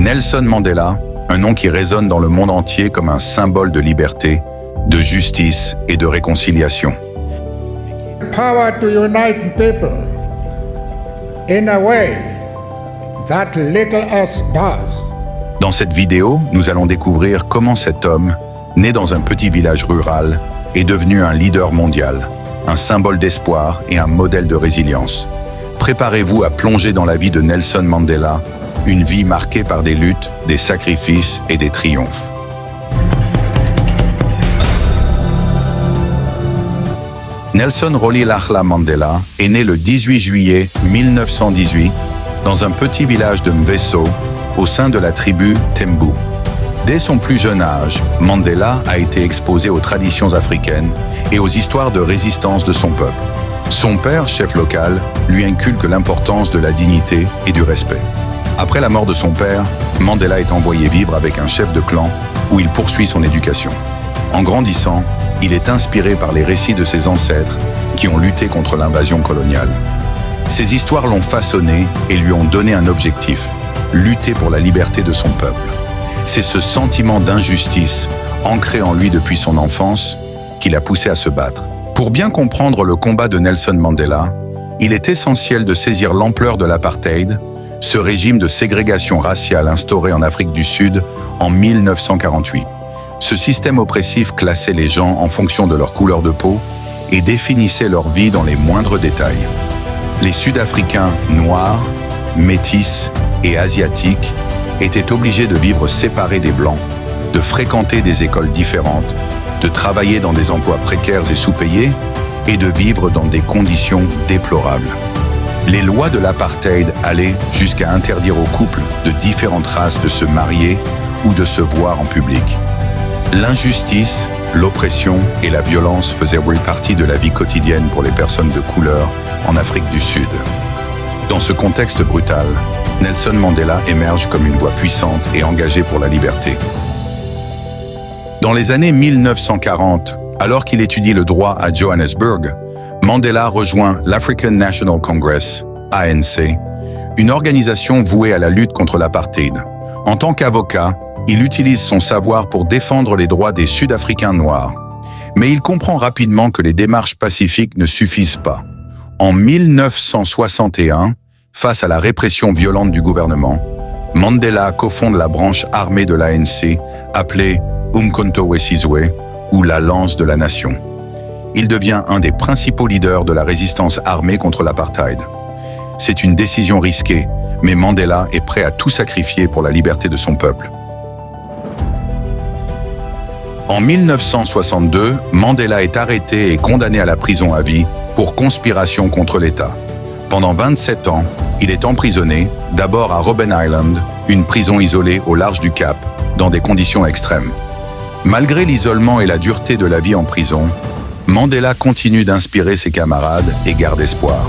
Nelson Mandela, un nom qui résonne dans le monde entier comme un symbole de liberté, de justice et de réconciliation. Power to unite people in a way that little else does. Dans cette vidéo, nous allons découvrir comment cet homme, né dans un petit village rural, est devenu un leader mondial, un symbole d'espoir et un modèle de résilience. Préparez-vous à plonger dans la vie de Nelson Mandela, une vie marquée par des luttes, des sacrifices et des triomphes. Nelson Rolihlahla Mandela est né le 18 juillet 1918 dans un petit village de Mveso, au sein de la tribu Tembu. Dès son plus jeune âge, Mandela a été exposé aux traditions africaines et aux histoires de résistance de son peuple. Son père, chef local, lui inculque l'importance de la dignité et du respect. Après la mort de son père, Mandela est envoyé vivre avec un chef de clan où il poursuit son éducation. En grandissant, il est inspiré par les récits de ses ancêtres qui ont lutté contre l'invasion coloniale. Ces histoires l'ont façonné et lui ont donné un objectif: lutter pour la liberté de son peuple. C'est ce sentiment d'injustice, ancré en lui depuis son enfance, qui l'a poussé à se battre. Pour bien comprendre le combat de Nelson Mandela, il est essentiel de saisir l'ampleur de l'apartheid, ce régime de ségrégation raciale instauré en Afrique du Sud en 1948. Ce système oppressif classait les gens en fonction de leur couleur de peau et définissait leur vie dans les moindres détails. Les Sud-Africains noirs, métis et asiatiques étaient obligés de vivre séparés des Blancs, de fréquenter des écoles différentes, de travailler dans des emplois précaires et sous-payés et de vivre dans des conditions déplorables. Les lois de l'apartheid allaient jusqu'à interdire aux couples de différentes races de se marier ou de se voir en public. L'injustice, l'oppression et la violence faisaient partie de la vie quotidienne pour les personnes de couleur en Afrique du Sud. Dans ce contexte brutal, Nelson Mandela émerge comme une voix puissante et engagée pour la liberté. Dans les années 1940, alors qu'il étudie le droit à Johannesburg, Mandela rejoint l'African National Congress, ANC, une organisation vouée à la lutte contre l'apartheid. En tant qu'avocat, il utilise son savoir pour défendre les droits des Sud-Africains noirs. Mais il comprend rapidement que les démarches pacifiques ne suffisent pas. En 1961, face à la répression violente du gouvernement, Mandela cofonde la branche armée de l'ANC, appelée Umkhonto we Sizwe, ou la lance de la nation. Il devient un des principaux leaders de la résistance armée contre l'apartheid. C'est une décision risquée, mais Mandela est prêt à tout sacrifier pour la liberté de son peuple. En 1962, Mandela est arrêté et condamné à la prison à vie pour conspiration contre l'État. Pendant 27 ans, il est emprisonné, d'abord à Robben Island, une prison isolée au large du Cap, dans des conditions extrêmes. Malgré l'isolement et la dureté de la vie en prison, Mandela continue d'inspirer ses camarades et garde espoir.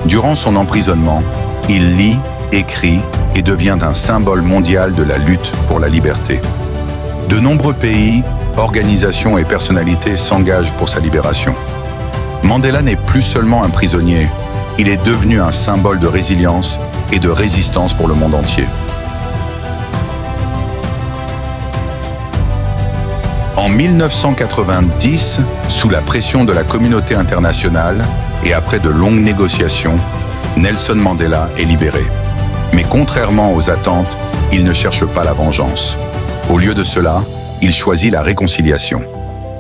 Durant son emprisonnement, il lit, écrit et devient un symbole mondial de la lutte pour la liberté. De nombreux pays, organisations et personnalités s'engagent pour sa libération. Mandela n'est plus seulement un prisonnier, il est devenu un symbole de résilience et de résistance pour le monde entier. En 1990, sous la pression de la communauté internationale et après de longues négociations, Nelson Mandela est libéré. Mais contrairement aux attentes, il ne cherche pas la vengeance. Au lieu de cela, il choisit la réconciliation.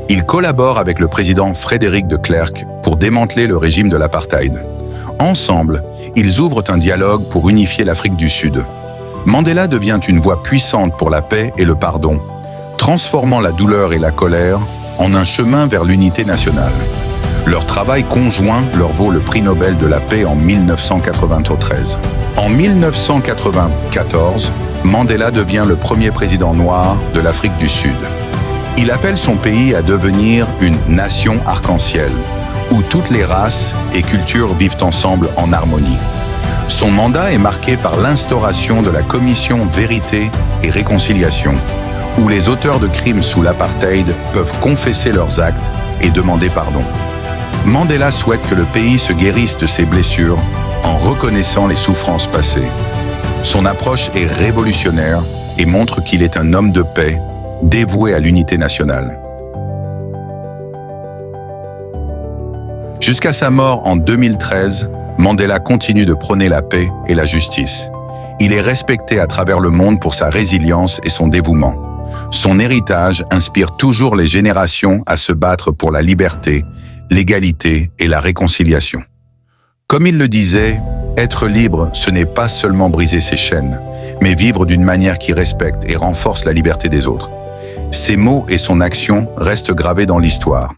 Il collabore avec le président Frédéric de Klerk pour démanteler le régime de l'apartheid. Ensemble, ils ouvrent un dialogue pour unifier l'Afrique du Sud. Mandela devient une voix puissante pour la paix et le pardon, transformant la douleur et la colère en un chemin vers l'unité nationale. Leur travail conjoint leur vaut le prix Nobel de la paix en 1993. En 1994, Mandela devient le premier président noir de l'Afrique du Sud. Il appelle son pays à devenir une nation arc-en-ciel, où toutes les races et cultures vivent ensemble en harmonie. Son mandat est marqué par l'instauration de la commission Vérité et Réconciliation, où les auteurs de crimes sous l'apartheid peuvent confesser leurs actes et demander pardon. Mandela souhaite que le pays se guérisse de ses blessures en reconnaissant les souffrances passées. Son approche est révolutionnaire et montre qu'il est un homme de paix, dévoué à l'unité nationale. Jusqu'à sa mort en 2013, Mandela continue de prôner la paix et la justice. Il est respecté à travers le monde pour sa résilience et son dévouement. Son héritage inspire toujours les générations à se battre pour la liberté, l'égalité et la réconciliation. Comme il le disait, être libre, ce n'est pas seulement briser ses chaînes, mais vivre d'une manière qui respecte et renforce la liberté des autres. Ses mots et son action restent gravés dans l'histoire.